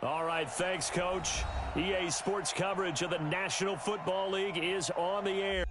All right, thanks, Coach. EA Sports coverage of the National Football League is on the air.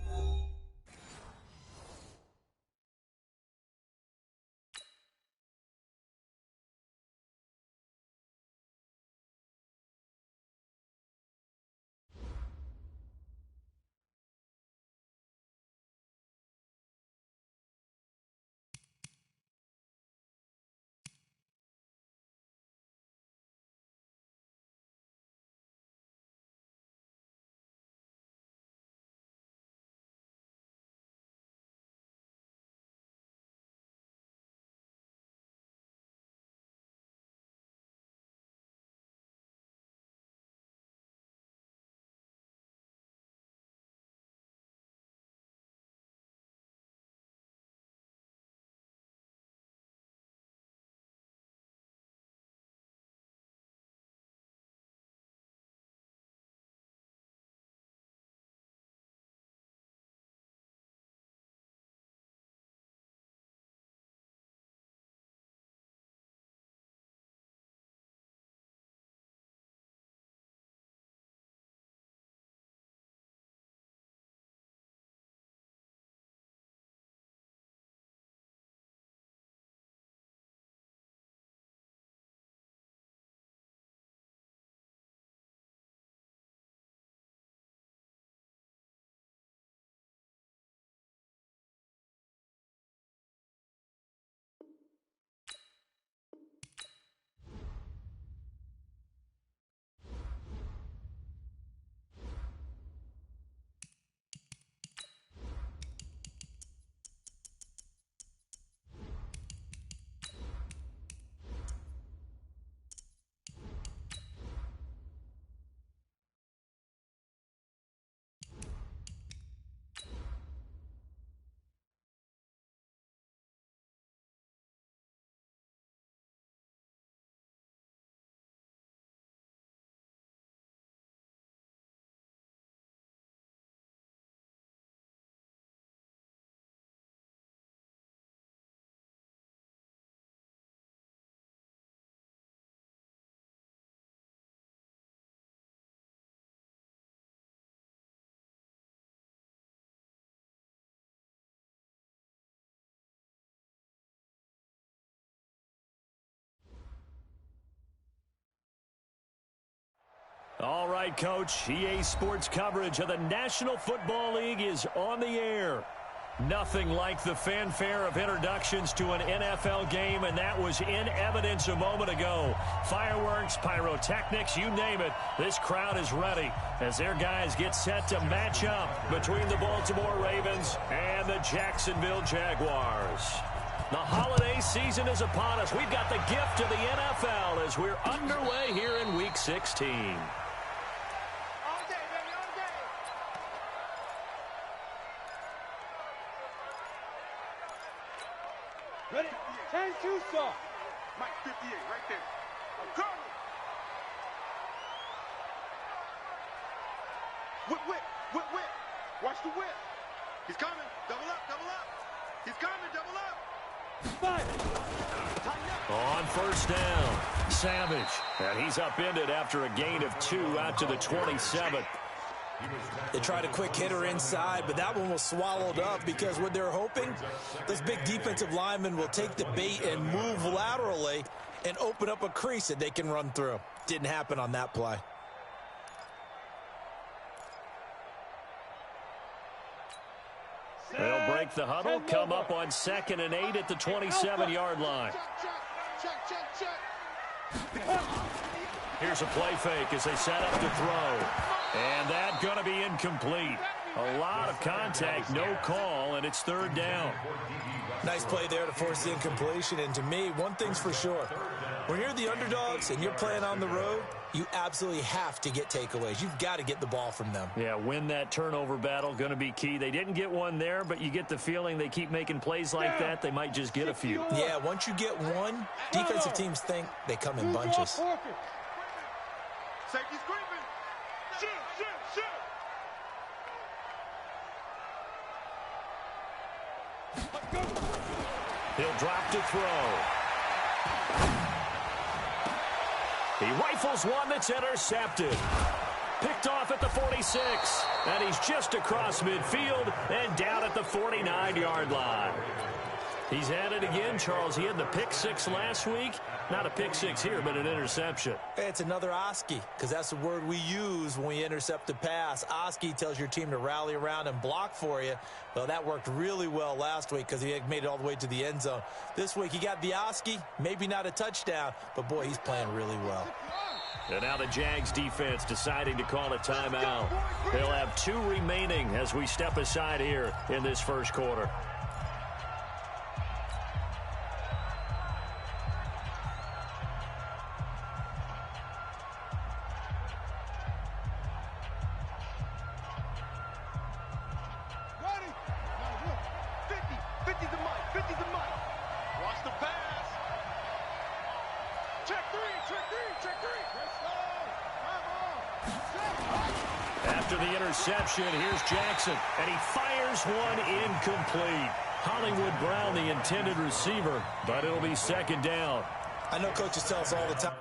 All right, Coach. EA Sports coverage of the National Football League is on the air. Nothing like the fanfare of introductions to an NFL game, and that was in evidence a moment ago. Fireworks, pyrotechnics, you name it. This crowd is ready as their guys get set to match up between the Baltimore Ravens and the Jacksonville Jaguars. The holiday season is upon us. We've got the gift of the NFL as we're underway here in Week 16. Ready? 10-2 soft. Mike 58 right there. I'm coming. Whip, whip, whip, whip. Watch the whip. He's coming. Double up, double up. He's coming, double up. On first down, Savage. And he's upended after a gain of 2 out to the 27. They tried a quick hitter inside, but that one was swallowed up because what they're hoping, those big defensive linemen will take the bait and move laterally and open up a crease that they can run through. Didn't happen on that play. They'll break the huddle, come up on 2nd and 8 at the 27-yard line. Here's a play fake as they set up to throw. And that's going to be incomplete. A lot of contact, no call, and it's 3rd down. Nice play there to force the incompletion. And to me, one thing's for sure. When you're the underdogs and you're playing on the road, you absolutely have to get takeaways. You've got to get the ball from them. Yeah, win that turnover battle, going to be key. They didn't get one there, but you get the feeling they keep making plays like that, they might just get a few. Yeah, once you get one, defensive teams think they come in bunches. Safety's creeping. Shoot, shoot, shoot. He'll drop to throw. He rifles one that's intercepted. Picked off at the 46. And he's just across midfield and down at the 49-yard line. He's at it again, Charles. He had the pick six last week. Not a pick six here, but an interception. It's another Oski, because that's the word we use when we intercept a pass. Oski tells your team to rally around and block for you. Well, that worked really well last week because he made it all the way to the end zone. This week he got the Oski, maybe not a touchdown, but boy, he's playing really well. And now the Jags defense deciding to call a timeout. They'll have 2 remaining as we step aside here in this first quarter. After the interception, here's Jackson, and he fires one incomplete. Hollywood Brown, the intended receiver, but it'll be second down. I know coaches tell us all the time.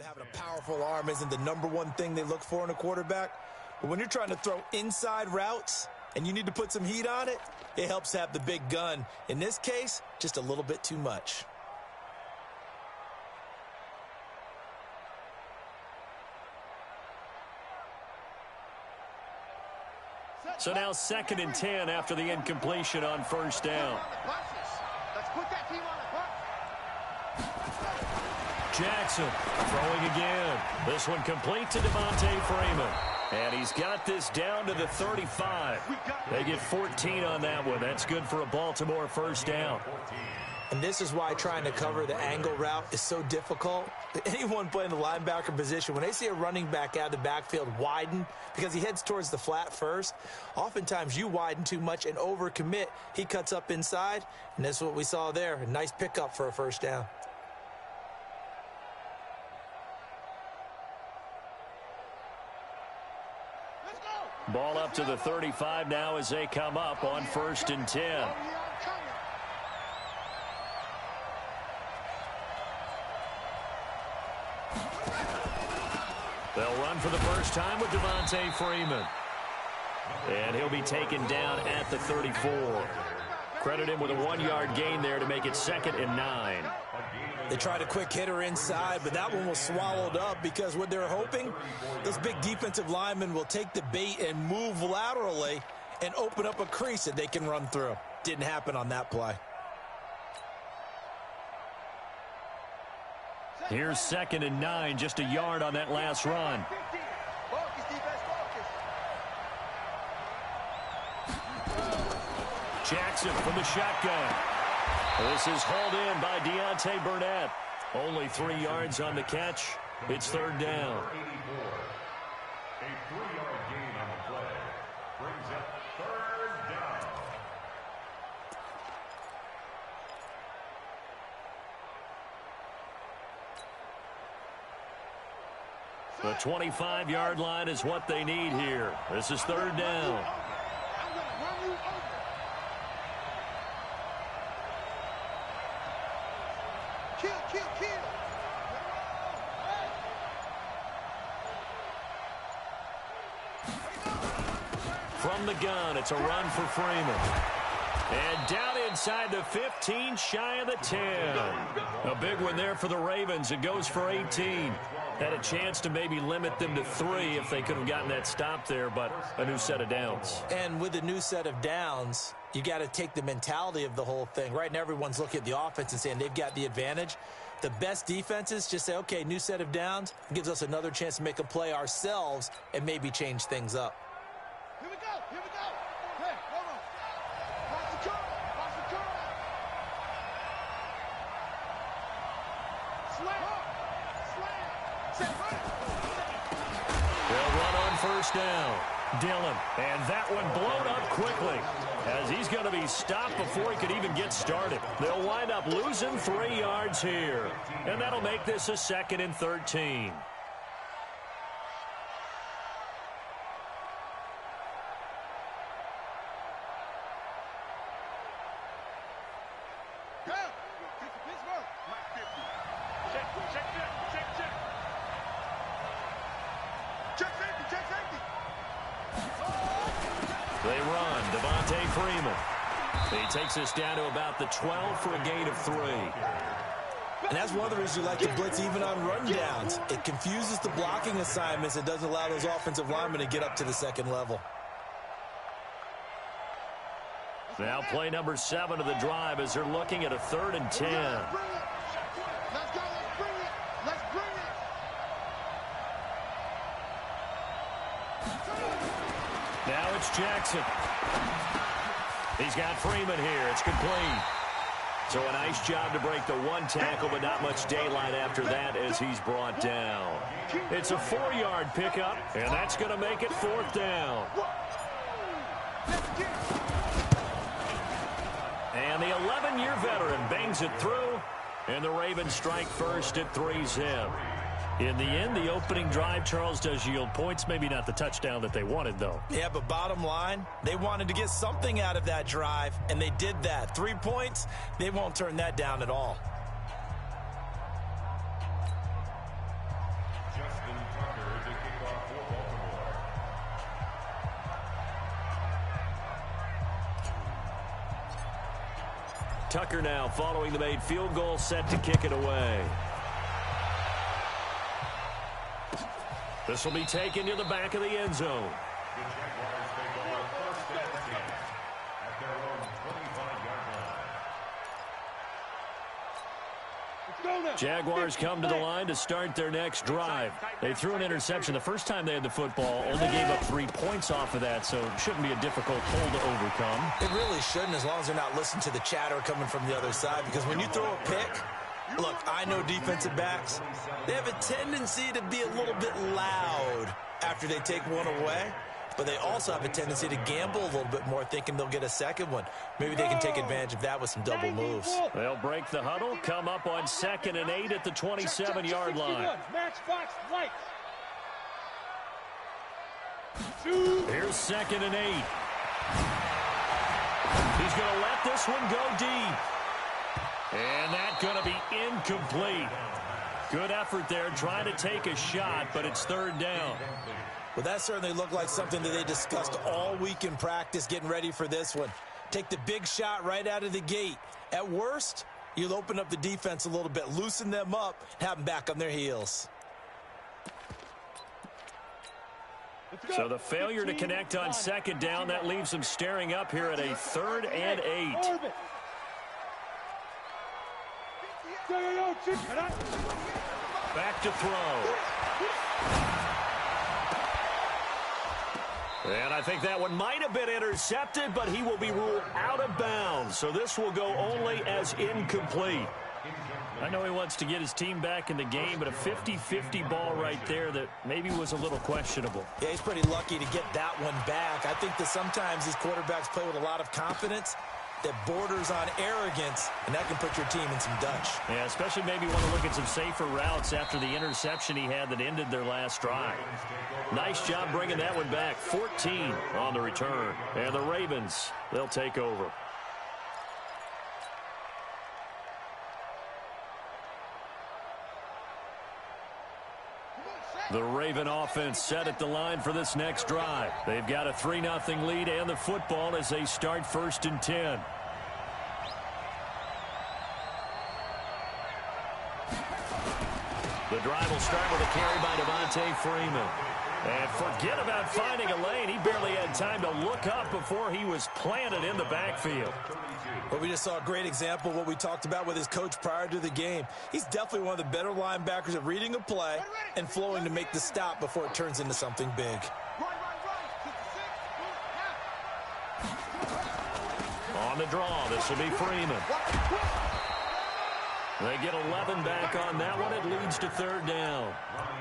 Having a powerful arm isn't the #1 thing they look for in a quarterback. But when you're trying to throw inside routes and you need to put some heat on it, it helps have the big gun. In this case, just a little bit too much. So now 2nd and 10 after the incompletion on first down. Let's put that team on the bus. Jackson throwing again. This one complete to Devontae Freeman. And he's got this down to the 35. They get 14 on that one. That's good for a Baltimore first down. And this is why trying to cover the angle route is so difficult. Anyone playing the linebacker position, when they see a running back out of the backfield widen because he heads towards the flat first, oftentimes you widen too much and overcommit. He cuts up inside, and that's what we saw there. A nice pickup for a first down. Ball up to the 35 now as they come up on 1st and 10. They'll run for the first time with Devontae Freeman. And he'll be taken down at the 34. Credit him with a 1-yard gain there to make it 2nd and 9. They tried a quick hitter inside, but that one was swallowed up because what they're hoping, those big defensive linemen will take the bait and move laterally and open up a crease that they can run through. Didn't happen on that play. Here's 2nd and 9, just a yard on that last run. Jackson from the shotgun. This is hauled in by Deontay Burnett. Only 3 yards on the catch. It's 3rd down. A 3-yard gain on the play brings up 3rd down. The 25-yard line is what they need here. This is 3rd down. From the gun, it's a run for Freeman. And down inside the 15, shy of the 10. A big one there for the Ravens. It goes for 18. Had a chance to maybe limit them to 3 if they could have gotten that stop there, but a new set of downs. And with a new set of downs, you got to take the mentality of the whole thing. Right now, everyone's looking at the offense and saying they've got the advantage. The best defenses just say, okay, new set of downs. It gives us another chance to make a play ourselves and maybe change things up. Here we go. They'll run on first down. Dillon, and that one blown up quickly as he's going to be stopped before he could even get started. They'll wind up losing 3 yards here, and that'll make this a 2nd and 13. They run. Devontae Freeman. He takes us down to about the 12 for a gain of 3. And that's one of the reasons you like to blitz even on rundowns. It confuses the blocking assignments. It doesn't allow those offensive linemen to get up to the second level. Now play number 7 of the drive as they're looking at a 3rd and 10. Let's go. Let's bring it. Let's bring it. Now it's Jackson. He's got Freeman here. It's complete. So a nice job to break the 1 tackle, but not much daylight after that as he's brought down. It's a 4-yard pickup, and that's going to make it 4th down. And the 11-year veteran bangs it through, and the Ravens strike first at 3-zip. In the end, the opening drive, Charles, does yield points. Maybe not the touchdown that they wanted, though. Yeah, but bottom line, they wanted to get something out of that drive, and they did that. 3 points, they won't turn that down at all. Justin Tucker to kick off for Baltimore. Tucker now following the made field goal, set to kick it away. This will be taken to the back of the end zone. The Jaguars take over 1st and 10 at their own 25-yard line. Jaguars come to the line to start their next drive. They threw an interception the first time they had the football, only gave up 3 points off of that, so it shouldn't be a difficult hole to overcome. It really shouldn't, as long as they're not listening to the chatter coming from the other side, because when you throw a pick, look, I know defensive backs, they have a tendency to be a little bit loud after they take one away, but they also have a tendency to gamble a little bit more, thinking they'll get a second one. Maybe they can take advantage of that with some double moves. They'll break the huddle, come up on 2nd and 8 at the 27-yard line. Here's 2nd and 8. He's going to let this one go deep. And that's going to be incomplete. Good effort there trying to take a shot, but it's 3rd down. Well, that certainly looked like something that they discussed all week in practice, getting ready for this one. Take the big shot right out of the gate. At worst, you'll open up the defense a little bit, loosen them up, have them back on their heels. So the failure to connect on 2nd down, that leaves them staring up here at a 3rd and 8. Back to throw. And I think that one might have been intercepted, but he will be ruled out of bounds. So this will go only as incomplete. I know he wants to get his team back in the game, but a 50-50 ball right there that maybe was a little questionable. Yeah, he's pretty lucky to get that one back. I think that sometimes these quarterbacks play with a lot of confidence that borders on arrogance, and that can put your team in some Dutch. Yeah, especially maybe want to look at some safer routes after the interception he had that ended their last drive. Nice job bringing that one back. 14 on the return. And the Ravens, they'll take over. The Raven offense set at the line for this next drive. They've got a 3-0 lead and the football as they start 1st and 10. The drive will start with a carry by Devontae Freeman. And forget about finding a lane. He barely had time to look up before he was planted in the backfield. Well, we just saw a great example of what we talked about with his coach prior to the game. He's definitely one of the better linebackers at reading a play and flowing to make the stop before it turns into something big. On the draw, this will be Freeman. They get 11 back on that one. It leads to third down.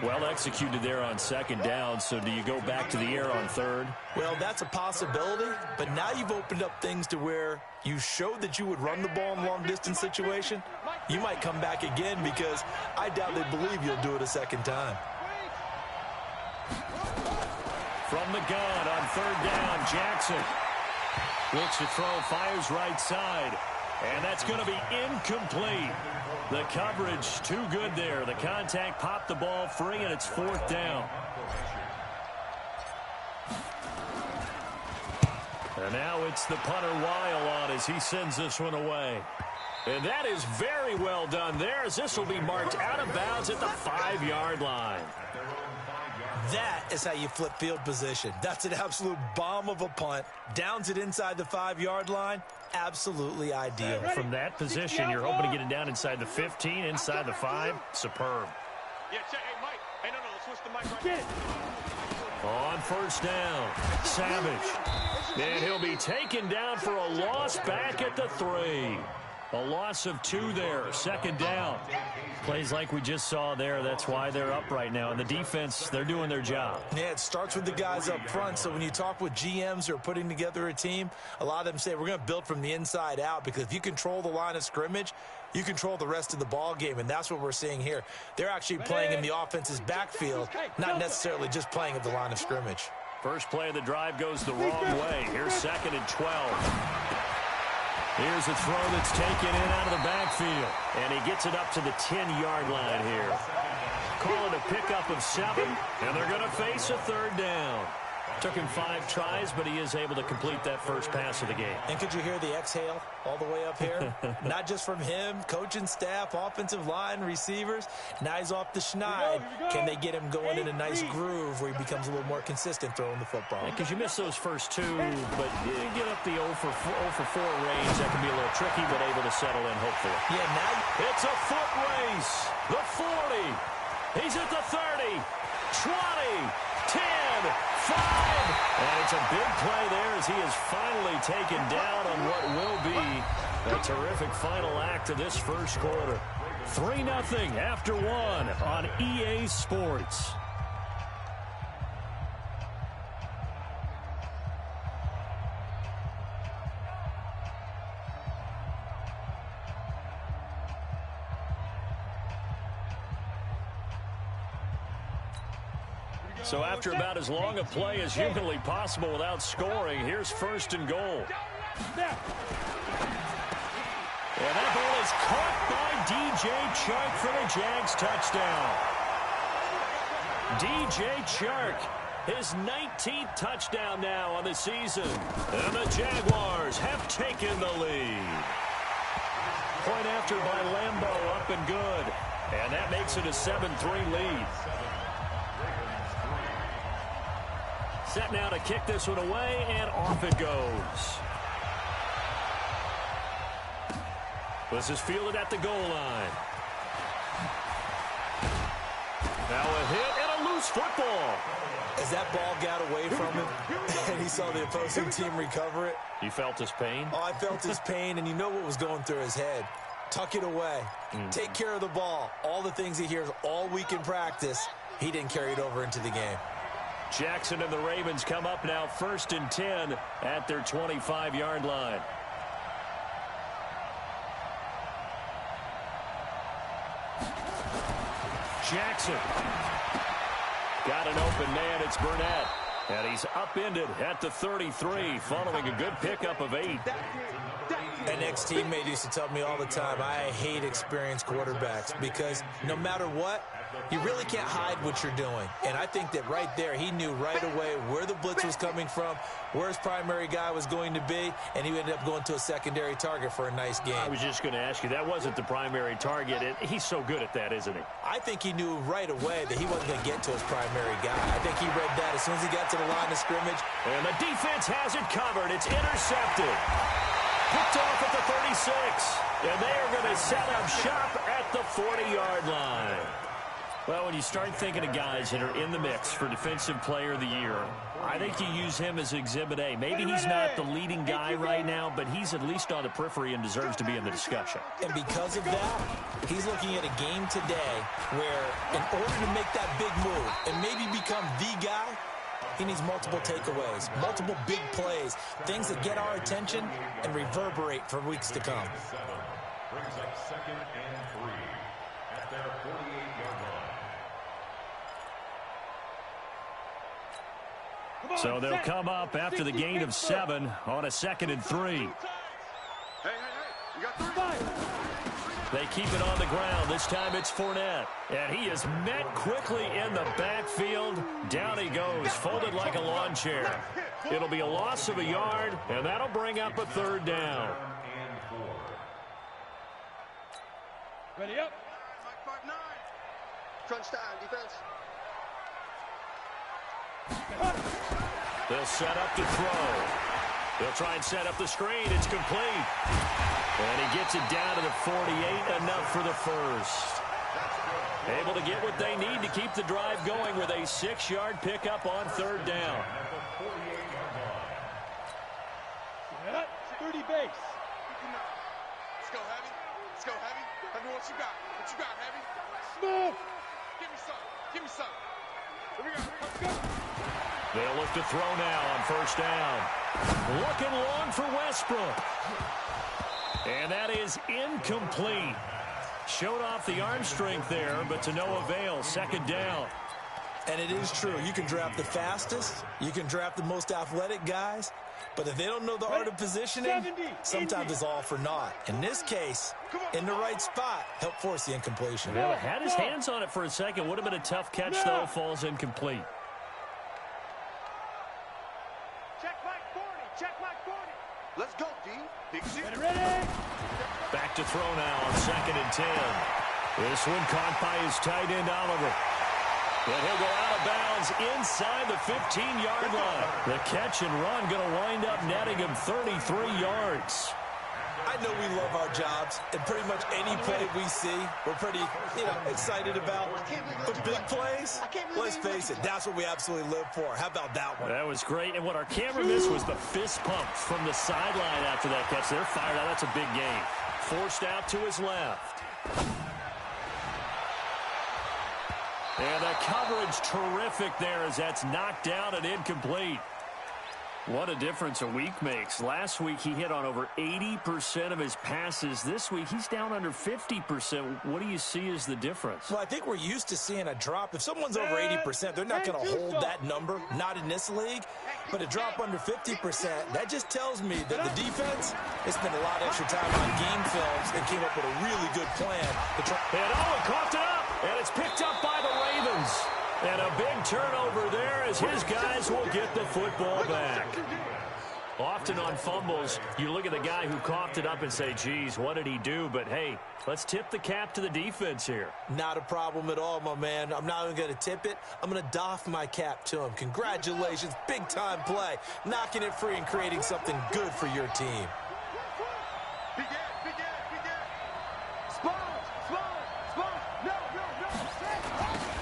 Well executed there on second down. So do you go back to the air on third? Well, that's a possibility, but now you've opened up things to where you showed that you would run the ball in long-distance situation. You might come back again because I doubt they believe you'll do it a second time. From the gun on third down, Jackson looks to throw, fires right side, and that's going to be incomplete. The coverage too good there. The contact popped the ball free, and it's fourth down. And now it's the punter Weil on as he sends this one away. And that is very well done there, as this will be marked out of bounds at the 5-yard line. That is how you flip field position. That's an absolute bomb of a punt. Downs it inside the 5-yard line. Absolutely ideal. From that position, you're hoping to get it down inside the 15, inside the 5. Superb. Yeah, check. Hey, Mike. Hey, no, let's switch the mic right On first down, Savage. And he'll be taken down for a loss back at the 3. A loss of 2 there, second down. Plays like we just saw there, that's why they're up right now. And the defense, they're doing their job. Yeah, it starts with the guys up front. So when you talk with GMs who are putting together a team, a lot of them say we're going to build from the inside out, because if you control the line of scrimmage, you control the rest of the ball game, and that's what we're seeing here. They're actually playing in the offense's backfield, not necessarily just playing at the line of scrimmage. First play of the drive goes the wrong way. Here's 2nd and 12. Here's a throw that's taken in out of the backfield. And he gets it up to the 10-yard line here. Call it a pickup of 7, and they're going to face a third down. Took him 5 tries, but he is able to complete that first pass of the game. And could you hear the exhale all the way up here? Not just from him, coaching staff, offensive line, receivers. Now he's off the schneid. Can they get him going in a nice groove where he becomes a little more consistent throwing the football? Because you miss those first 2, but you get up the 0 for 4 range. That can be a little tricky, but able to settle in, hopefully. Yeah, now it's a foot race. The 40. He's at the 30. 20. 10. 5. And it's a big play there as he is finally taken down on what will be a terrific final act of this first quarter. 3-0 after 1 on EA Sports. So after about as long a play as humanly possible without scoring, here's 1st and goal. And that ball is caught by DJ Chark for the Jags touchdown. DJ Chark, his 19th touchdown now on the season. And the Jaguars have taken the lead. Point after by Lambeau, up and good. And that makes it a 7-3 lead. Set now to kick this one away, and off it goes. This is fielded at the goal line. Now a hit and a loose football. as that ball got away from him and he saw the opposing team recover it. You felt his pain? Oh, I felt his pain, and you know what was going through his head. Tuck it away. Take care of the ball. All the things he hears all week in practice, he didn't carry it over into the game. Jackson and the Ravens come up now 1st and 10 at their 25-yard line. Jackson. Got an open man. It's Burnett. And he's upended at the 33 following a good pickup of 8. An ex-teammate used to tell me all the time, I hate experienced quarterbacks because no matter what, you really can't hide what you're doing. And I think that right there, he knew right away where the blitz was coming from, where his primary guy was going to be, and he ended up going to a secondary target for a nice game. I was just going to ask you, that wasn't the primary target. He's so good at that, isn't he? I think he knew right away that he wasn't going to get to his primary guy. I think he read that as soon as he got to the line of scrimmage. And the defense has it covered. It's intercepted. Picked off at the 36. And they are going to set up shop at the 40-yard line. Well, when you start thinking of guys that are in the mix for Defensive Player of the Year, I think you use him as Exhibit A. Maybe he's not the leading guy right now, but he's at least on the periphery and deserves to be in the discussion. And because of that, he's looking at a game today where in order to make that big move and maybe become the guy, he needs multiple takeaways, multiple big plays, things that get our attention and reverberate for weeks to come. Brings up 2nd and 3 at their 48-yard line. So they'll come up after the gain of 7 on a 2nd and 3. Hey, you got 3. They keep it on the ground. This time it's Fournette. And he is met quickly in the backfield. Down he goes, folded like a lawn chair. It'll be a loss of a yard, and that'll bring up a 3rd down. Ready up. Mike 5-9. Crunch time, defense. They'll set up to throw. They'll try and set up the screen. It's complete. And he gets it down to the 48, enough for the first. Able to get what they need to keep the drive going with a 6-yard pickup on 3rd down. 30 base. Let's go, Heavy. Let's go, Heavy. Heavy, what you got? What you got, Heavy? Smooth. Give me some. Give me some. Here we go. Let's go. They'll look to throw now on 1st down. Looking long for Westbrook. And that is incomplete. Showed off the arm strength there, but to no avail. 2nd down. And it is true. You can draft the fastest. You can draft the most athletic guys. But if they don't know the art of positioning, sometimes it's all for naught. In this case, in the right spot, help force the incompletion. Well, had his hands on it for a second. Would have been a tough catch, though. Falls incomplete. Check Mike 40. Check Mike 40. Let's go, D. Big C. Ready. Back to throw now on 2nd and 10. This one caught by his tight end, Oliver. And he'll go out of bounds inside the 15-yard line. The catch and run going to wind up netting him 33 yards. I know we love our jobs, and pretty much any play we see, we're pretty, excited about. But big plays, let's face it, that's what we absolutely live for. How about that one? That was great. And what our camera missed was the fist pump from the sideline after that catch. They're fired out. That's a big gain. Forced out to his left. And the coverage terrific there as that's knocked down and incomplete. What a difference a week makes. Last week he hit on over 80% of his passes. This week he's down under 50%. What do you see as the difference? Well, I think we're used to seeing a drop. If someone's over 80%, they're not going to hold that number, not in this league. But a drop under 50%, that just tells me that the defense has spent a lot of extra time on game films and came up with a really good plan to try. And Owen coughed it up, and it's picked up by the Ravens. And a big turnover there as his guys will get the football back. Often on fumbles, you look at the guy who coughed it up and say, geez, what did he do? But, hey, let's tip the cap to the defense here. Not a problem at all, my man. I'm not even going to tip it. I'm going to doff my cap to him. Congratulations, big-time play. Knocking it free and creating something good for your team.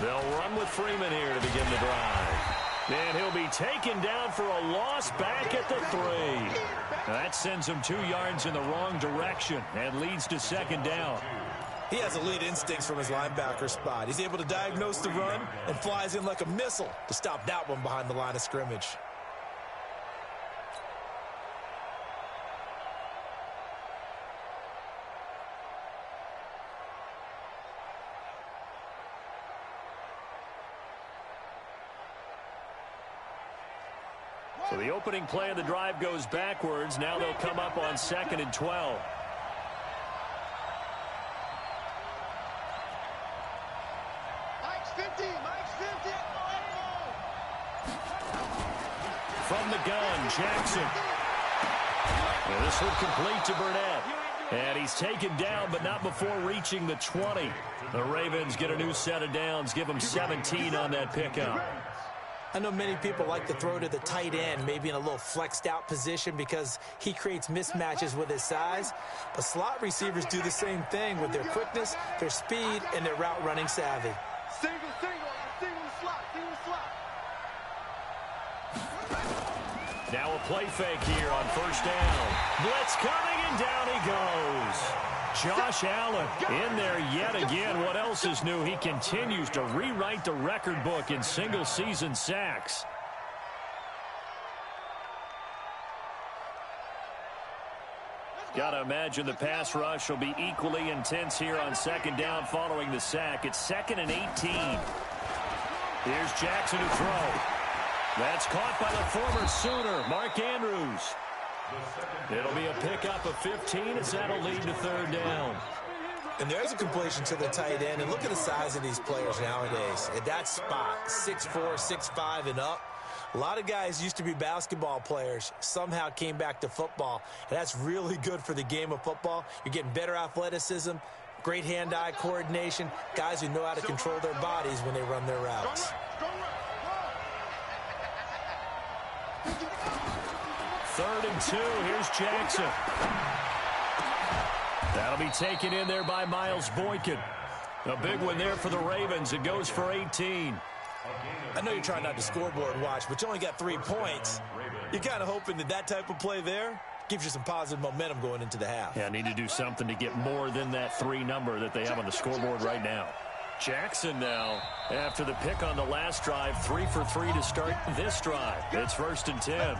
They'll run with Freeman here to begin the drive. And he'll be taken down for a loss back at the 3. That sends him 2 yards in the wrong direction and leads to 2nd down. He has elite instincts from his linebacker spot. He's able to diagnose the run and flies in like a missile to stop that one behind the line of scrimmage. So the opening play of the drive goes backwards. Now they'll come up on 2nd and 12. Mike's 50. Mike's 50. From the gun, Jackson. And this one complete to Burnett. And he's taken down, but not before reaching the 20. The Ravens get a new set of downs, give them 17 on that pickup. I know many people like to throw to the tight end, maybe in a little flexed out position because he creates mismatches with his size. But slot receivers do the same thing with their quickness, their speed, and their route running savvy. Single, single the slot, single the slot. Now a play fake here on first down. Blitz coming, and down he goes. Josh Allen in there yet again. What else is new? He continues to rewrite the record book in single-season sacks. Got to imagine the pass rush will be equally intense here on second down following the sack. It's 2nd and 18. Here's Jackson to throw. That's caught by the former Sooner, Mark Andrews. It'll be a pickup of 15 as that'll lead to third down. And there's a completion to the tight end. And look at the size of these players nowadays. At that spot, 6'4", 6'5", and up. A lot of guys used to be basketball players, somehow came back to football. And that's really good for the game of football. You're getting better athleticism, great hand-eye coordination, guys who know how to control their bodies when they run their routes. 3rd and 2. Here's Jackson. That'll be taken in there by Miles Boykin. A big one there for the Ravens. It goes for 18. I know you're trying not to scoreboard watch, but you only got 3 points. You're kind of hoping that type of play there gives you some positive momentum going into the half. Yeah, need to do something to get more than that 3 number that they have on the scoreboard right now. Jackson now, after the pick on the last drive, 3 for 3 to start this drive. It's 1st and 10.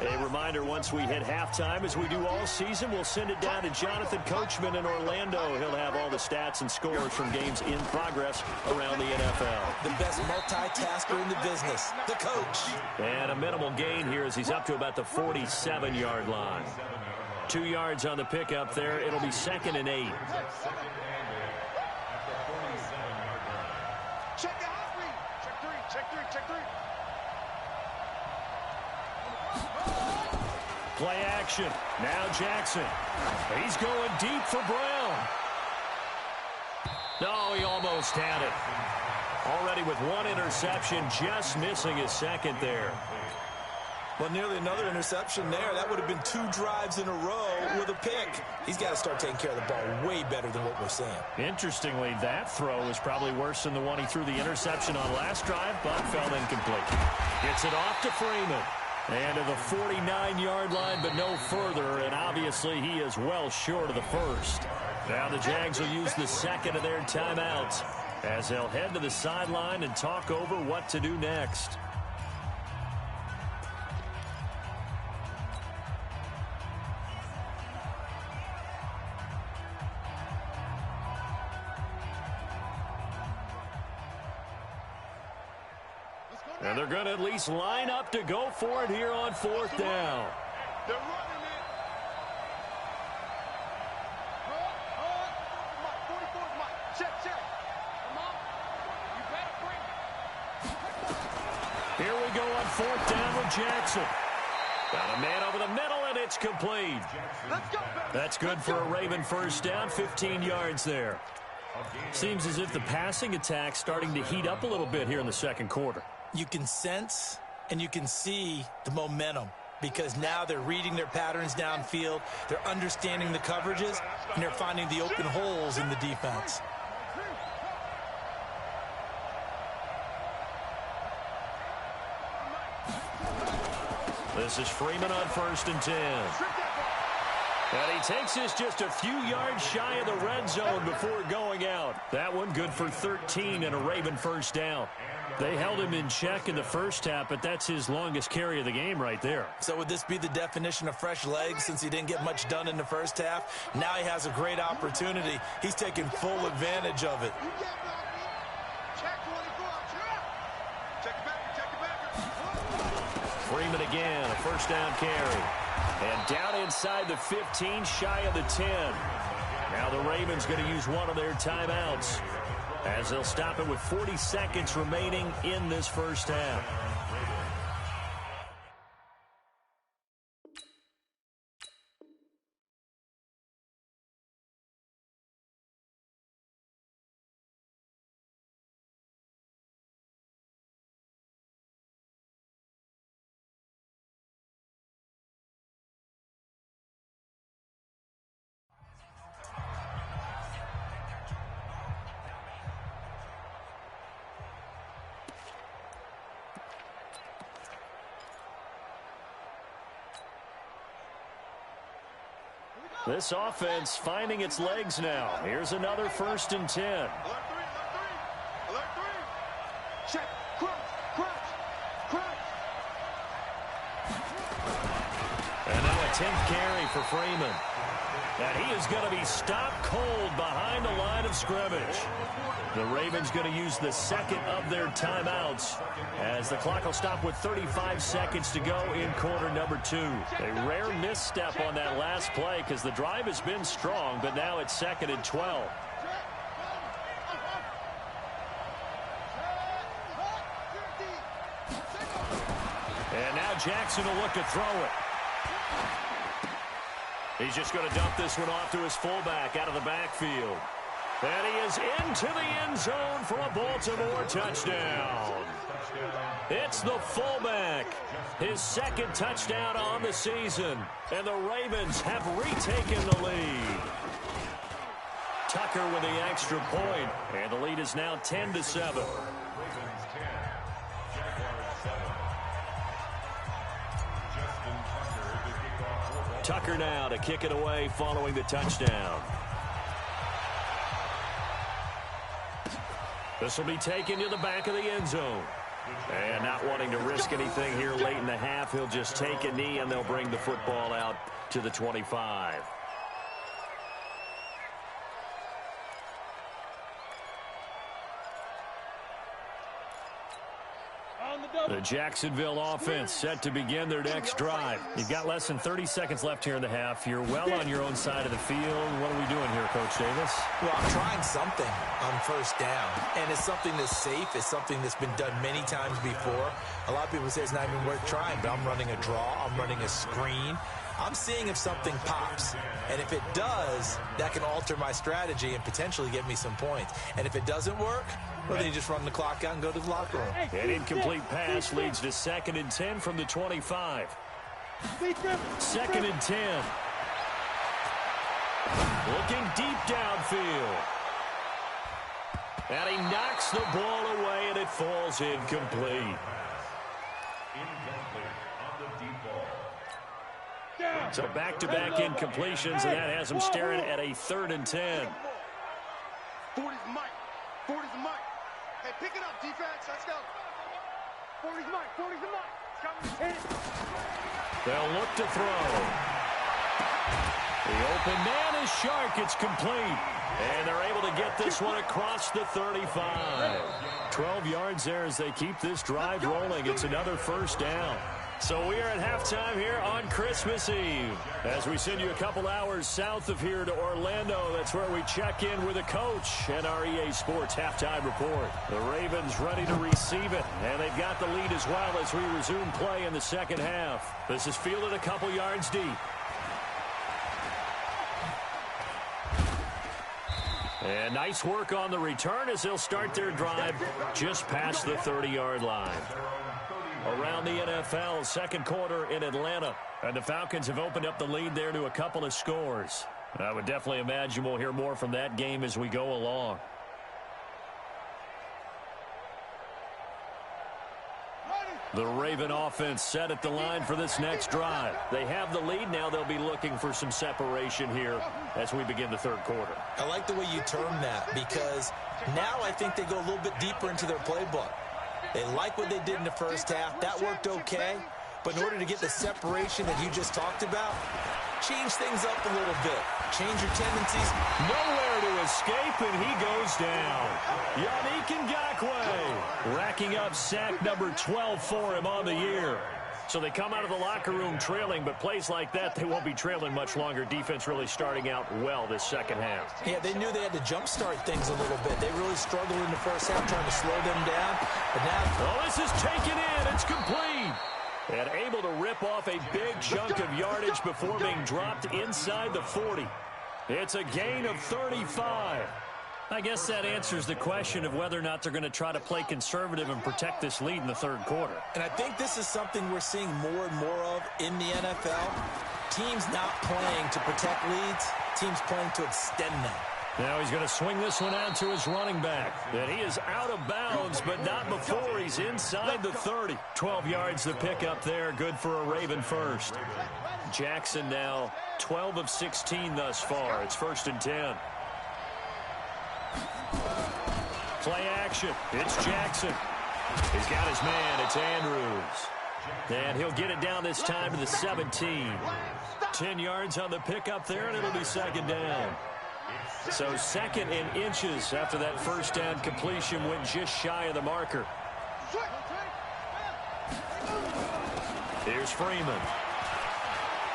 A reminder, once we hit halftime, as we do all season, we'll send it down to Jonathan Coachman in Orlando. He'll have all the stats and scores from games in progress around the NFL. The best multitasker in the business, the coach. And a minimal gain here as he's up to about the 47-yard line. 2 yards on the pickup there. It'll be 2nd and 8. Check the hot read. Check 3, check 3, check 3. Play action. Now Jackson. He's going deep for Brown. No, he almost had it. Already with 1 interception, just missing his 2nd there. Well, nearly another interception there. That would have been 2 drives in a row with a pick. He's got to start taking care of the ball way better than what we're seeing. Interestingly, that throw is probably worse than the one he threw the interception on last drive, but fell incomplete. Gets it off to Freeman. And to the 49-yard line, but no further, and obviously he is well short of the 1st. Now the Jags will use the 2nd of their timeouts as they'll head to the sideline and talk over what to do next. And they're going to at least line up to go for it here on 4th down. They're running it. Mike, 44 is Mike. Check, check. Come on. You better bring it. Here we go on 4th down with Jackson. Got a man over the middle, and it's complete. Let's go, baby. That's good for a Raven 1st down, 15 yards there. Seems as if the passing attack's starting to heat up a little bit here in the 2nd quarter. You can sense and you can see the momentum because now they're reading their patterns downfield, they're understanding the coverages, and they're finding the open holes in the defense. This is Freeman on 1st and 10. And he takes this just a few yards shy of the red zone before going out. That one good for 13 and a Raven 1st down. They held him in check in the 1st half, but that's his longest carry of the game right there. So would this be the definition of fresh legs since he didn't get much done in the 1st half? Now he has a great opportunity. He's taking full advantage of it. Check 24. Check it back. Check it back. Freeman again, a 1st down carry. And down inside the 15, shy of the 10. Now the Ravens going to use one of their timeouts as they'll stop it with 40 seconds remaining in this 1st half. This offense finding its legs now. Here's another 1st and 10. Alert three. Alert three. Check. Crouch. And now a 10th carry for Freeman. And he is going to be stopped cold behind the line of scrimmage. The Ravens going to use the second of their timeouts as the clock will stop with 35 seconds to go in quarter number 2. A rare misstep on that last play because the drive has been strong, but now it's 2nd and 12. And now Jackson will look to throw it. He's just going to dump this one off to his fullback out of the backfield. And he is into the end zone for a Baltimore touchdown. It's the fullback. His 2nd touchdown on the season. And the Ravens have retaken the lead. Tucker with the extra point. And the lead is now 10-7. Tucker now to kick it away following the touchdown. This will be taken to the back of the end zone. And not wanting to risk anything here late in the half, he'll just take a knee and they'll bring the football out to the 25. The Jacksonville offense set to begin their next drive. You've got less than 30 seconds left here in the half. You're well on your own side of the field. What are we doing here, Coach Davis? Well, I'm trying something on 1st down, and it's something that's safe. It's something that's been done many times before. A lot of people say it's not even worth trying, but I'm running a draw. I'm running a screen. I'm seeing if something pops. And if it does, that can alter my strategy and potentially get me some points. And if it doesn't work, well, then you just run the clock out and go to the locker room. An incomplete pass leads to 2nd and 10 from the 25. 2nd and 10. Looking deep downfield. And he knocks the ball away, and it falls incomplete. So back-to-back incompletions, and that has him staring at a 3rd and 10. 40's Mike. 40's Mike. Hey, pick it up, defense. Let's go. 40's Mike. 40's Mike. They'll look to throw. The open man is Shark. It's complete. And they're able to get this one across the 35. 12 yards there as they keep this drive rolling. It's another 1st down. So we are at halftime here on Christmas Eve. As we send you a couple hours south of here to Orlando, that's where we check in with the coach and our EA Sports halftime report. The Ravens ready to receive it, and they've got the lead as well as we resume play in the 2nd half. This is fielded a couple yards deep. And nice work on the return as they'll start their drive just past the 30-yard line. Around the NFL, 2nd quarter in Atlanta. And the Falcons have opened up the lead there to a couple of scores. I would definitely imagine we'll hear more from that game as we go along. The Raven offense set at the line for this next drive. They have the lead now. They'll be looking for some separation here as we begin the 3rd quarter. I like the way you term that because now I think they go a little bit deeper into their playbook. They like what they did in the 1st half. That worked okay. But in order to get the separation that you just talked about, change things up a little bit. Change your tendencies. Nowhere to escape, and he goes down. Yannick Ngakoue racking up sack number 12 for him on the year. So they come out of the locker room trailing, but plays like that, they won't be trailing much longer. Defense really starting out well this 2nd half. Yeah, they knew they had to jumpstart things a little bit. They really struggled in the 1st half trying to slow them down. But now, oh, this is taken in. It's complete. And able to rip off a big chunk of yardage before being dropped inside the 40. It's a gain of 35. I guess that answers the question of whether or not they're going to try to play conservative and protect this lead in the 3rd quarter. And I think this is something we're seeing more and more of in the NFL. Teams not playing to protect leads, teams playing to extend them. Now he's going to swing this one out to his running back. And he is out of bounds, but not before he's inside the 30. 12 yards to pick up there. Good for a Raven first. Jackson now 12 of 16 thus far. It's 1st and 10. Play action. It's Jackson. He's got his man. It's Andrews. And he'll get it down this time to the 17. 10 yards on the pickup there, and it'll be 2nd down. So 2nd and inches after that first down completion went just shy of the marker. Here's Freeman.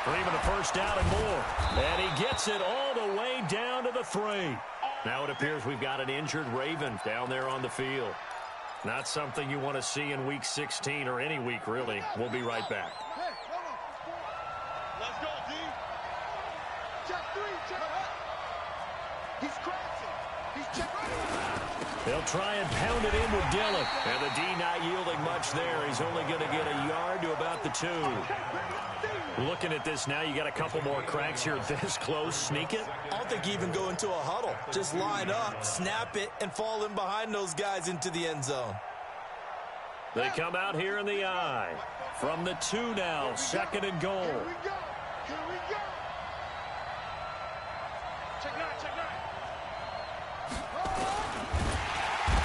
Freeman a first down and more. And he gets it all the way down to the 3. Now it appears we've got an injured Raven down there on the field. Not something you want to see in Week 16 or any week, really. We'll be right back. Let's go, D. Check 3, check. He's crashing. He's checking. They'll try and pound it in with Dillon. And the D not yielding much there. He's only going to get a yard to about the 2. Looking at this now, you got a couple more cracks here this close. Sneak it. I don't think you even go into a huddle. Just line up, snap it, and fall in behind those guys into the end zone. They come out here in the I. From the 2 now, 2nd and goal. Here we go. Here we go. Check 9, check 9.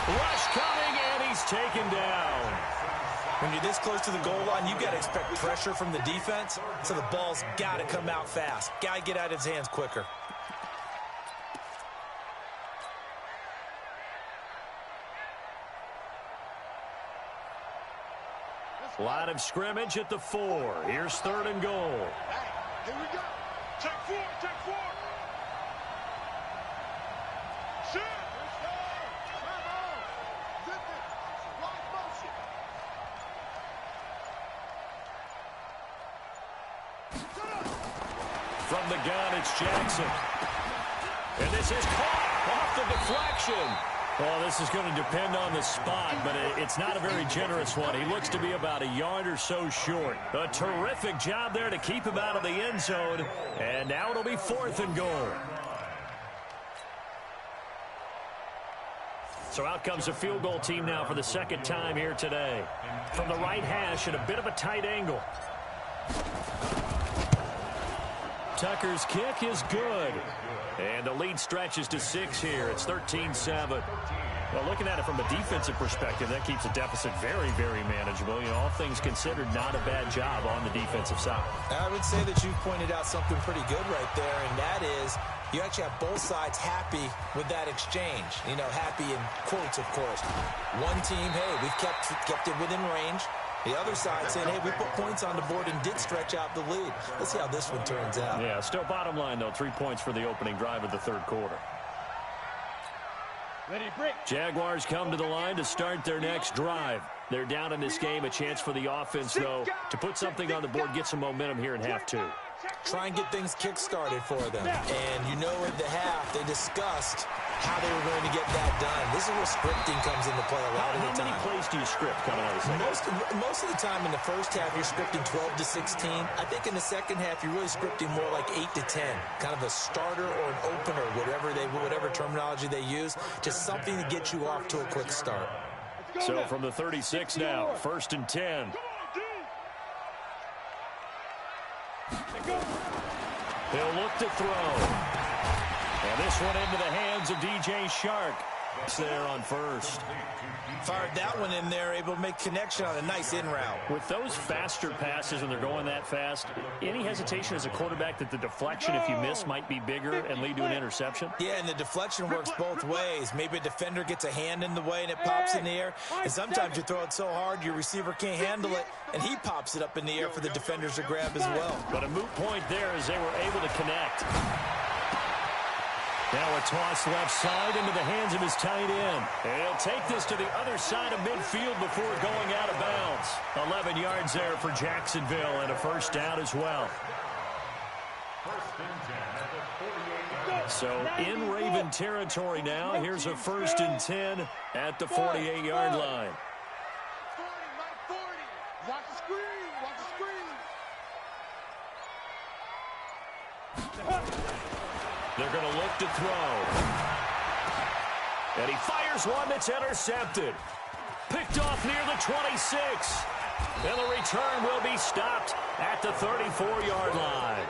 Rush coming, and he's taken down. When you're this close to the goal line, you got to expect pressure from the defense, so the ball's got to come out fast. Got to get out of his hands quicker. Line of scrimmage at the 4. Here's 3rd and goal. Hey, here we go. Check 4, check 4. Shoot. Zip it. Wide motion. From the gun, it's Jackson. And this is caught off the deflection. Well, this is going to depend on the spot, but it's not a very generous one. He looks to be about a yard or so short. A terrific job there to keep him out of the end zone. And now it'll be 4th and goal. So out comes the field goal team now for the 2nd time here today. From the right hash at a bit of a tight angle. Tucker's kick is good. And the lead stretches to 6 here. It's 13-7. Well, looking at it from a defensive perspective, that keeps the deficit very, very manageable. You know, all things considered, not a bad job on the defensive side. I would say that you pointed out something pretty good right there, and that is you actually have both sides happy with that exchange. You know, happy in quotes, of course. One team, hey, we've kept it within range. The other side saying, hey, we put points on the board and did stretch out the lead. Let's see how this one turns out. Yeah, still bottom line, though, 3 points for the opening drive of the 3rd quarter. Ready, break. Jaguars come to the line to start their next drive. They're down in this game. A chance for the offense, though, to put something on the board, get some momentum here in half 2. Try and get things kick-started for them. And you know at the half, they discussed how they were going to get that done. This is where scripting comes into play a lot of the time. How many plays do you script coming out of the second? Most of the time in the first half, you're scripting 12 to 16. I think in the second half, you're really scripting more like 8 to 10. Kind of a starter or an opener, whatever terminology they use. Just something to get you off to a quick start. So from the 36 now, 1st and 10. He'll look to throw. And this one into the hands of DJ Shark. It's there on 1st. Fired that one in there, able to make connection on a nice in route. With those faster passes when they're going that fast, any hesitation as a quarterback that the deflection, if you miss, might be bigger and lead to an interception? Yeah, and the deflection works both ways. Maybe a defender gets a hand in the way and it pops in the air. And sometimes you throw it so hard your receiver can't handle it, and he pops it up in the air for the defenders to grab as well. But a moot point there as they were able to connect. Now a toss left side into the hands of his tight end. And he'll take this to the other side of midfield before going out of bounds. 11 yards there for Jacksonville and a first down as well. So in Raven territory now, here's a 1st and 10 at the 48-yard line. 40. Watch the screen. Watch the screen. They're going to look to throw. And he fires one that's intercepted. Picked off near the 26. And the return will be stopped at the 34-yard line.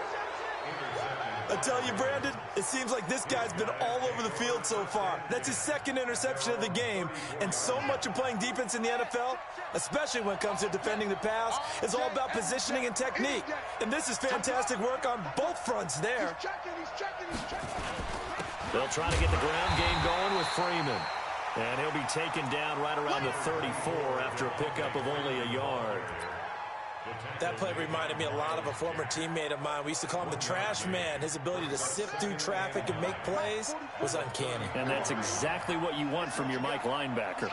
I tell you, Brandon, it seems like this guy's been all over the field so far. That's his second interception of the game. And so much of playing defense in the NFL, especially when it comes to defending the pass, is all about positioning and technique. And this is fantastic work on both fronts there. They'll try to get the ground game going with Freeman. And he'll be taken down right around the 34 after a pickup of only a yard. That play reminded me a lot of a former teammate of mine. We used to call him the trash man. His ability to sift through traffic and make plays was uncanny. And that's exactly what you want from your Mike linebacker.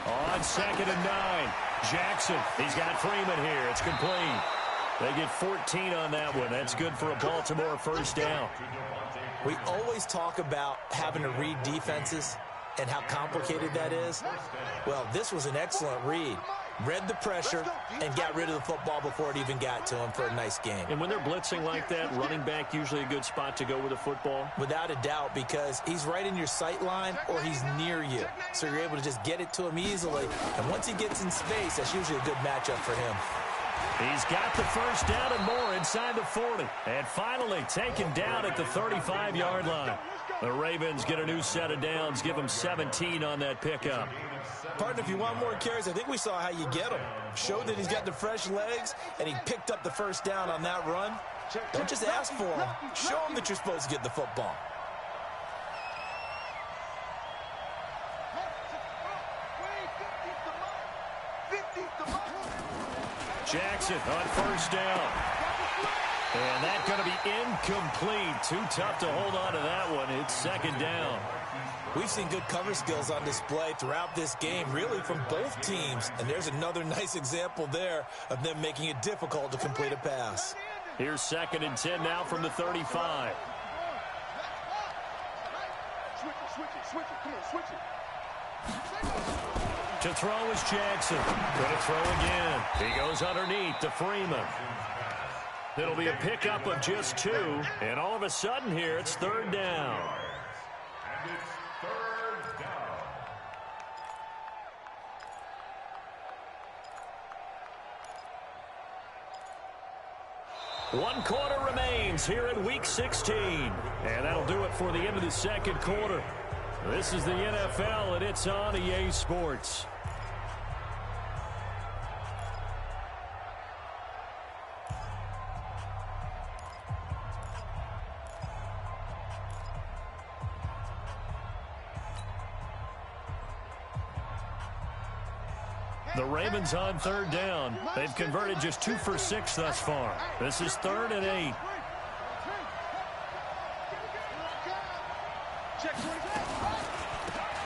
On 2nd and 9, Jackson. He's got Freeman here. It's complete. They get 14 on that one. That's good for a Baltimore first down. We always talk about having to read defenses and how complicated that is. Well, this was an excellent read. Read the pressure and got rid of the football before it even got to him for a nice game. And when they're blitzing like that, running back usually a good spot to go with the football? Without a doubt, because he's right in your sight line or he's near you. So you're able to just get it to him easily. And once he gets in space, that's usually a good matchup for him. He's got the first down and more inside the 40. And finally taken down at the 35-yard line. The Ravens get a new set of downs, give him 17 on that pickup. Partner, if you want more carries, I think we saw how you get him. Showed that he's got the fresh legs, and he picked up the first down on that run. Don't just ask for him. Show him that you're supposed to get the football. Jackson on first down. And that's going to be incomplete. Too tough to hold on to that one. It's 2nd down. We've seen good cover skills on display throughout this game, really from both teams. And there's another nice example there of them making it difficult to complete a pass. Here's 2nd and 10 now from the 35. To throw is Jackson. Going to throw again. He goes underneath to Freeman. It'll be a pickup of just 2. And all of a sudden here, it's 3rd down. And it's 3rd down. One quarter remains here in Week 16. And that'll do it for the end of the 2nd quarter. This is the NFL, and it's on EA Sports. The Ravens on 3rd down. They've converted just 2 for 6 thus far. This is 3rd and 8.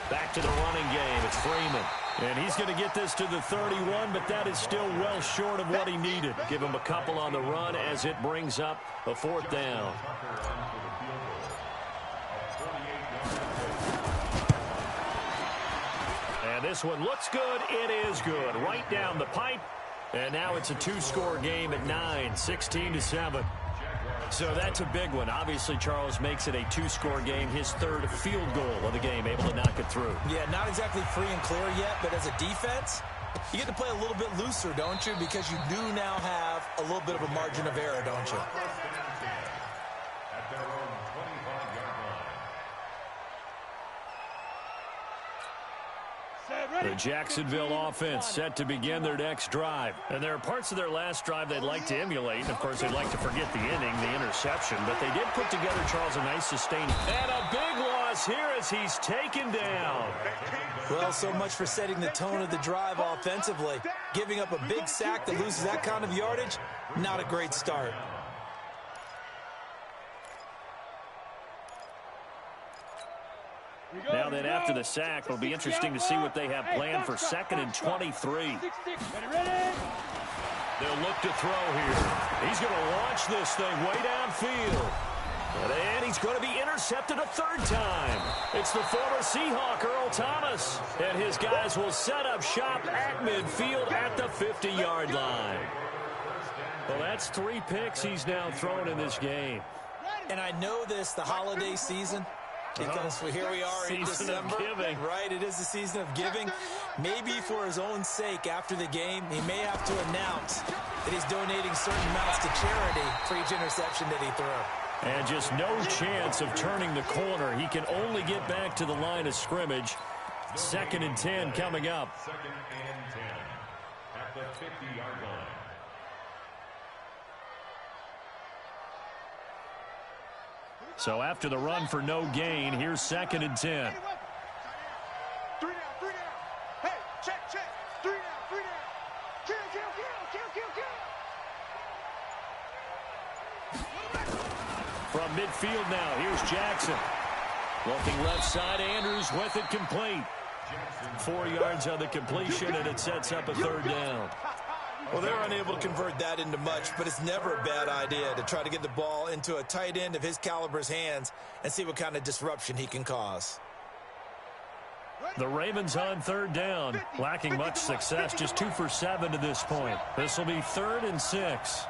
Back to the running game. It's Freeman. And he's going to get this to the 31, but that is still well short of what he needed. Give him a couple on the run as it brings up a 4th down. And this one looks good. It is good. Right down the pipe. And now it's a 2-score game at 9, 16-7. So that's a big one. Obviously, Charles makes it a 2-score game. His 3rd field goal of the game, able to knock it through. Yeah, not exactly free and clear yet, but as a defense, you get to play a little bit looser, don't you? Because you do now have a little bit of a margin of error, don't you? At their own 25-yard line. The Jacksonville offense set to begin their next drive. And there are parts of their last drive they'd like to emulate. And, of course, they'd like to forget the inning, the interception. But they did put together, Charles, a nice sustained. And a big loss here as he's taken down. Well, so much for setting the tone of the drive offensively. Giving up a big sack that loses that kind of yardage, not a great start. Now then, after the sack, it'll be interesting to see what they have planned for 2nd and 23. They'll look to throw here. He's going to launch this thing way downfield. And he's going to be intercepted a third time. It's the former Seahawk, Earl Thomas. And his guys will set up shop at midfield at the 50-yard line. Well, that's 3 picks he's now thrown in this game. And I know this, the holiday season, because here we are in December. Right, it is the season of giving. Maybe for his own sake, after the game, he may have to announce that he's donating certain amounts to charity for each interception that he threw. And just no chance of turning the corner. He can only get back to the line of scrimmage. 2nd and 10 coming up. 2nd and 10 at the 50-yard line. So after the run for no gain, here's 2nd and 10. 3 down, 3 down. Hey, check. 3 down, 3 down. Kill. From midfield now, here's Jackson. Looking left side, Andrews with it complete. 4 yards on the completion, and it sets up a 3rd down. Well, they're unable to convert that into much, but it's never a bad idea to try to get the ball into a tight end of his caliber's hands and see what kind of disruption he can cause. The Ravens on 3rd down, lacking much success, just 2 for 7 to this point. This will be 3rd and 6.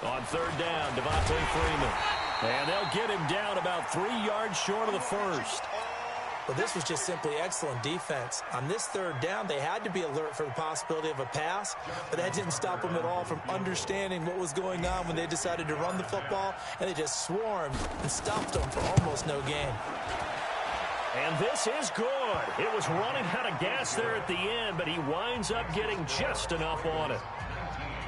On 3rd down, Devontae Freeman. And they'll get him down about 3 yards short of the first. Well, this was just simply excellent defense. On this 3rd down, they had to be alert for the possibility of a pass, but that didn't stop them at all from understanding what was going on when they decided to run the football, and they just swarmed and stopped them for almost no gain. And this is good. It was running out of gas there at the end, but he winds up getting just enough on it.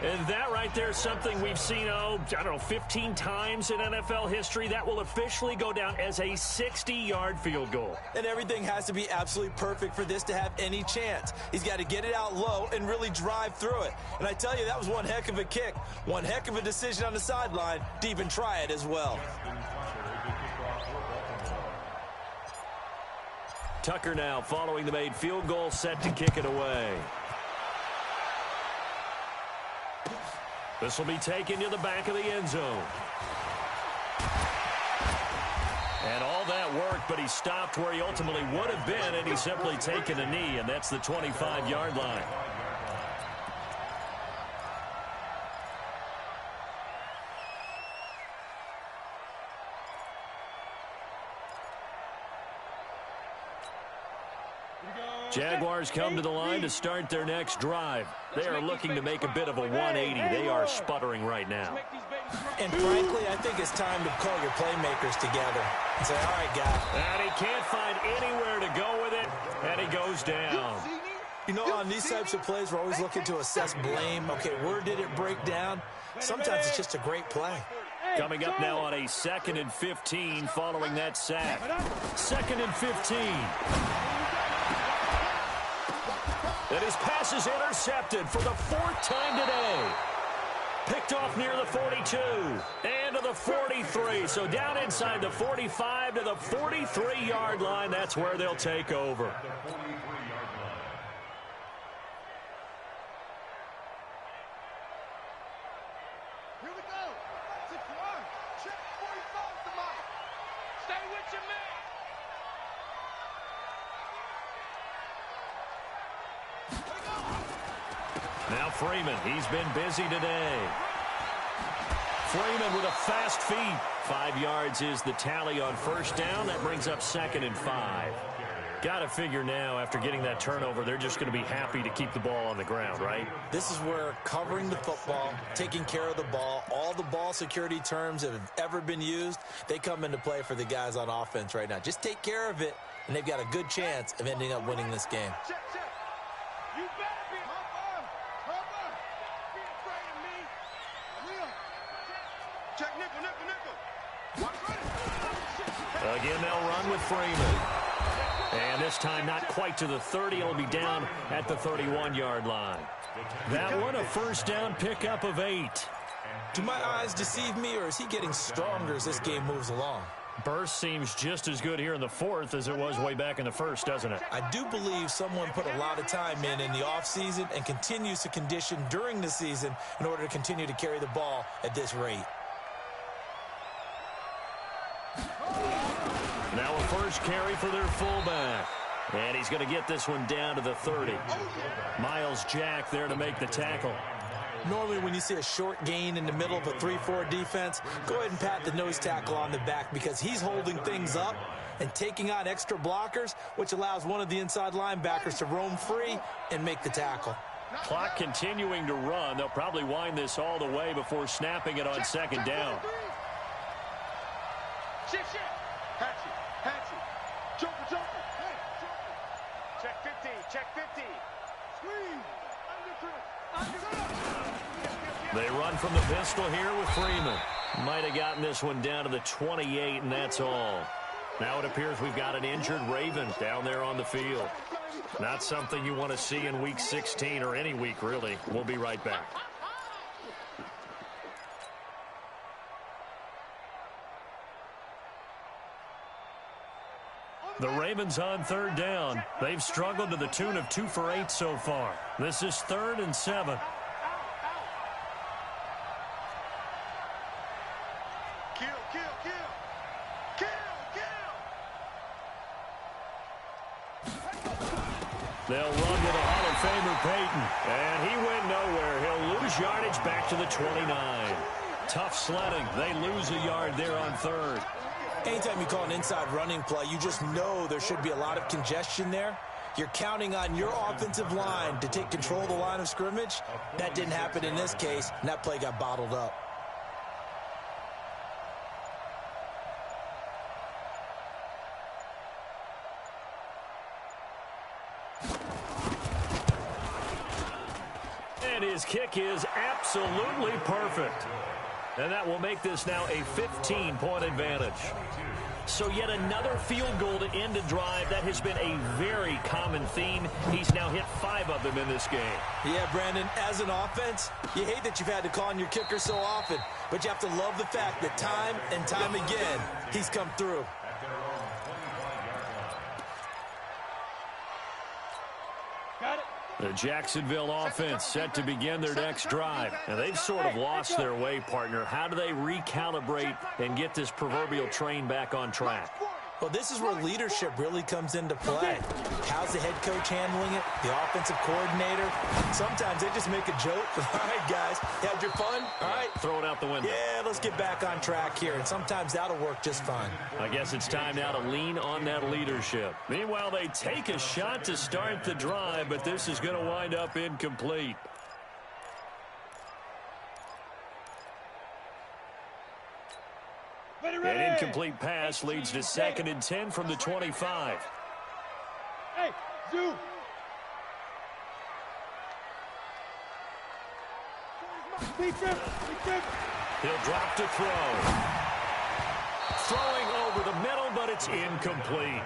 And that right there is something we've seen, 15 times in NFL history. That will officially go down as a 60-yard field goal. And everything has to be absolutely perfect for this to have any chance. He's got to get it out low and really drive through it. And I tell you, that was one heck of a kick. One heck of a decision on the sideline to even try it as well. Tucker now following the made field goal, set to kick it away. This will be taken to the back of the end zone. And all that worked, but he stopped where he ultimately would have been, and he's simply taken a knee, and that's the 25-yard line. Jaguars come to the line to start their next drive. They are looking to make a bit of a 180. They are sputtering right now. And frankly, I think it's time to call your playmakers together and say, all right, guys. And he can't find anywhere to go with it, and he goes down. You know, on these types of plays, we're always looking to assess blame. Okay, where did it break down? Sometimes it's just a great play. Coming up now on a 2nd and 15 following that sack. 2nd and 15. And his pass is intercepted for the 4th time today. Picked off near the 42 and to the 43. So down inside the 45 to the 43-yard line. That's where they'll take over. Here we go. 6-1. Check 45 to Mike. Stay with your man. Now Freeman, he's been busy today. Freeman with a fast feet. 5 yards is the tally on 1st down. That brings up 2nd and 5. Got to figure now, after getting that turnover, they're just going to be happy to keep the ball on the ground, right? This is where covering the football, taking care of the ball, all the ball security terms that have ever been used, they come into play for the guys on offense right now. Just take care of it, and they've got a good chance of ending up winning this game. Check. You better be humble. Be afraid of me. Will. Check nickel. Watch right. Again, they'll run with Freeman. And this time not quite to the 30. He'll be down at the 31-yard line. That one a 1st down pickup of 8. Do my eyes deceive me, or is he getting stronger as this game moves along? Burst seems just as good here in the fourth as it was way back in the first, doesn't it? I do believe someone put a lot of time in the offseason and continues to condition during the season in order to continue to carry the ball at this rate. Now a first carry for their fullback. And he's going to get this one down to the 30. Miles Jack there to make the tackle. Normally when you see a short gain in the middle of a 3-4 defense, go ahead and pat the nose tackle on the back because he's holding things up and taking on extra blockers, which allows one of the inside linebackers to roam free and make the tackle. Clock continuing to run. They'll probably wind this all the way before snapping it on second down. Shift. Hatchet. Joker. Check 50. Squeeze. They run from the pistol here with Freeman. Might have gotten this one down to the 28, and that's all. Now it appears we've got an injured Raven down there on the field. Not something you want to see in Week 16 or any week, really. We'll be right back. The Ravens on third down. They've struggled to the tune of 2 for 8 so far. This is 3rd and 7. Kill. They'll run with a Hall of Famer, Peyton. And he went nowhere. He'll lose yardage back to the 29. Tough sledding. They lose a yard there on 3rd. Anytime you call an inside running play, you just know there should be a lot of congestion there. You're counting on your offensive line to take control of the line of scrimmage. That didn't happen in this case, and that play got bottled up. And his kick is absolutely perfect. And that will make this now a 15-point advantage. So yet another field goal to end a drive. That has been a very common theme. He's now hit 5 of them in this game. Yeah, Brandon, as an offense, you hate that you've had to call on your kicker so often, but you have to love the fact that time and time again, he's come through. The Jacksonville offense set to begin their next drive. And they've sort of lost their way, partner. How do they recalibrate and get this proverbial train back on track? Well, this is where leadership really comes into play. How's the head coach handling it? The offensive coordinator? Sometimes they just make a joke. All right, guys, had your fun? All right. Throw it out the window. Yeah, let's get back on track here. And sometimes that'll work just fine. I guess it's time now to lean on that leadership. Meanwhile, they take a shot to start the drive, but this is going to wind up incomplete. An incomplete pass leads to 2nd and 10 from the 25. Hey, Zoo. He'll drop to throw. Throwing over the middle, but it's incomplete.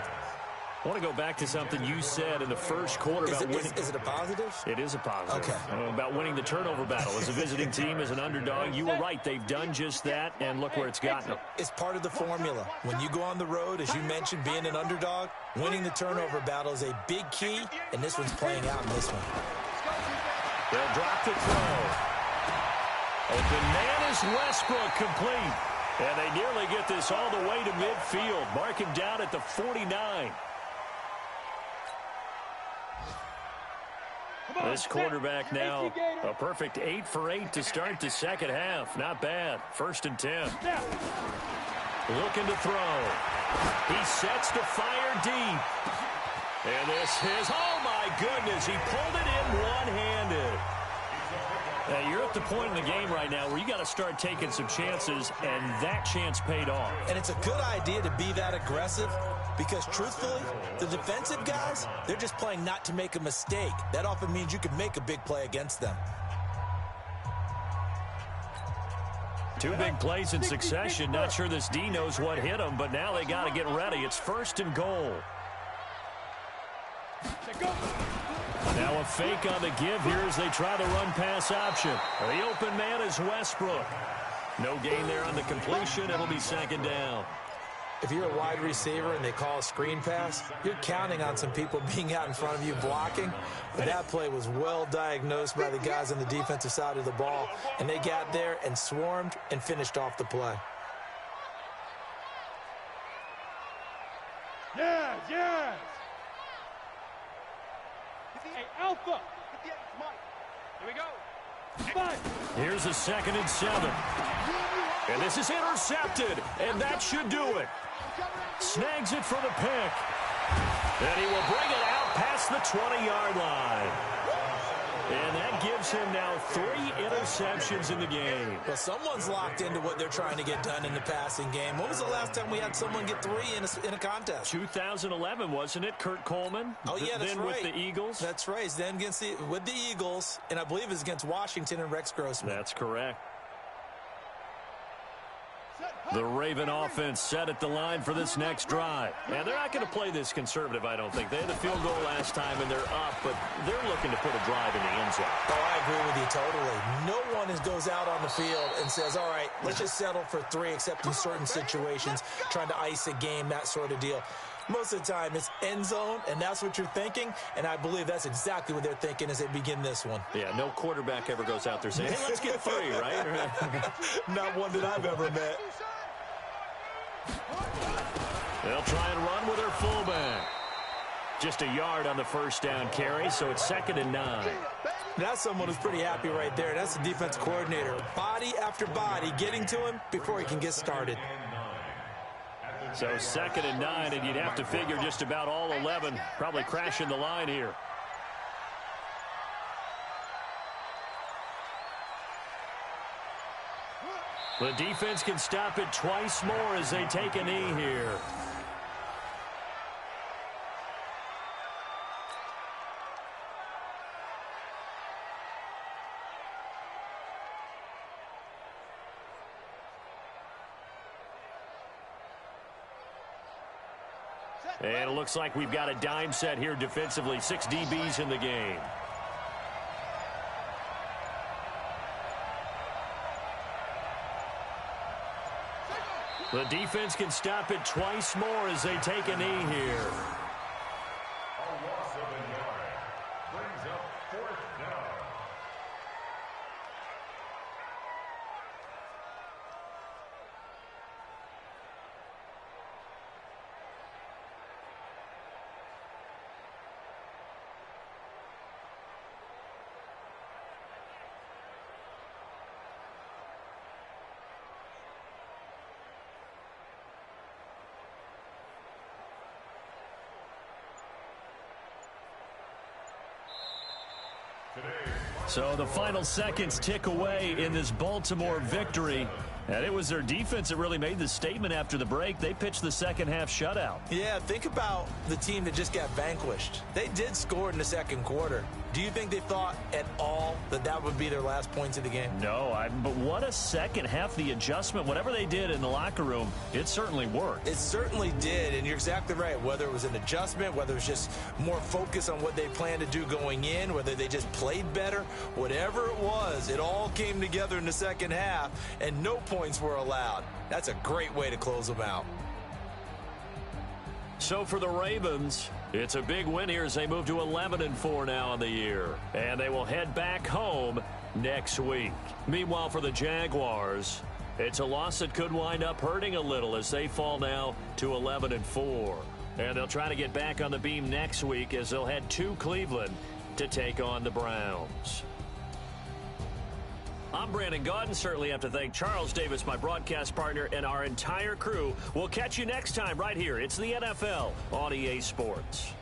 I want to go back to something you said in the first quarter about winning. Is it a positive? It is a positive. Okay. About winning the turnover battle. As a visiting team, as an underdog, you were right. They've done just that, and look where it's gotten them. It's part of the formula. When you go on the road, as you mentioned, being an underdog, winning the turnover battle is a big key, and this one's playing out in this one. They'll drop to throw. Open man is Westbrook, complete. And they nearly get this all the way to midfield. Mark him down at the 49. This quarterback now a perfect 8 for 8 to start the second half. Not bad. 1st and 10. Looking to throw. He sets to fire deep. And this is, oh my goodness, he pulled it in one-handed. You're at the point in the game right now where you got to start taking some chances, and that chance paid off. And it's a good idea to be that aggressive because, truthfully, the defensive guys, they're just playing not to make a mistake. That often means you can make a big play against them. 2 big plays in succession. Not sure this D knows what hit him, but now they got to get ready. It's 1st and goal. Now a fake on the give here as they try the run-pass option. The open man is Westbrook. No gain there on the completion. It'll be 2nd down. if you're a wide receiver and they call a screen pass, you're counting on some people being out in front of you blocking. But that play was well diagnosed by the guys on the defensive side of the ball, and they got there and swarmed and finished off the play. Yes, yes. Hey, Alpha. Here we go. Here's a 2nd and 7. And this is intercepted, and that should do it. Snags it for the pick. And he will bring it out past the 20-yard line. And that gives him now 3 interceptions in the game. Well, someone's locked into what they're trying to get done in the passing game. When was the last time we had someone get 3 in a contest? 2011, wasn't it? Kurt Coleman? Oh, yeah, that's then right. With the Eagles? That's right. Then with the Eagles, and I believe it's against Washington and Rex Grossman. That's correct. The Raven offense set at the line for this next drive. And they're not going to play this conservative, I don't think. They had the field goal last time, and they're up, but they're looking to put a drive in the end zone. Oh, I agree with you totally. No one goes out on the field and says, all right, let's just settle for 3, except in certain situations, trying to ice a game, that sort of deal. Most of the time, it's end zone, and that's what you're thinking, and I believe that's exactly what they're thinking as they begin this one. Yeah, no quarterback ever goes out there saying, hey, let's get 3, right? Not one that I've ever met. They'll try and run with their fullback. Just a yard on the first down carry, so it's 2nd and 9. That's someone who's pretty happy right there. That's the defense coordinator. Body after body getting to him before he can get started. So 2nd and 9, and you'd have to figure just about all 11 probably crashing the line here. The defense can stop it twice more as they take a knee here. And it looks like we've got a dime set here defensively. 6 DBs in the game. The defense can stop it twice more as they take a knee here. A loss of a yard. Brings up 4th down. So the final seconds tick away in this Baltimore victory. And it was their defense that really made the statement after the break. They pitched the second half shutout. Yeah, think about the team that just got vanquished. They did score in the second quarter. Do you think they thought at all that that would be their last points of the game? No, but what a second half. The adjustment, whatever they did in the locker room, it certainly worked. It certainly did, and you're exactly right. Whether it was an adjustment, whether it was just more focus on what they planned to do going in, whether they just played better, whatever it was, it all came together in the second half, and no points were allowed. That's a great way to close them out. So for the Ravens, it's a big win here as they move to 11-4 now on the year. And they will head back home next week. Meanwhile, for the Jaguars, it's a loss that could wind up hurting a little as they fall now to 11-4. And they'll try to get back on the beam next week as they'll head to Cleveland to take on the Browns. I'm Brandon Gaudin. Certainly have to thank Charles Davis, my broadcast partner, and our entire crew. We'll catch you next time right here. It's the NFL on EA Sports.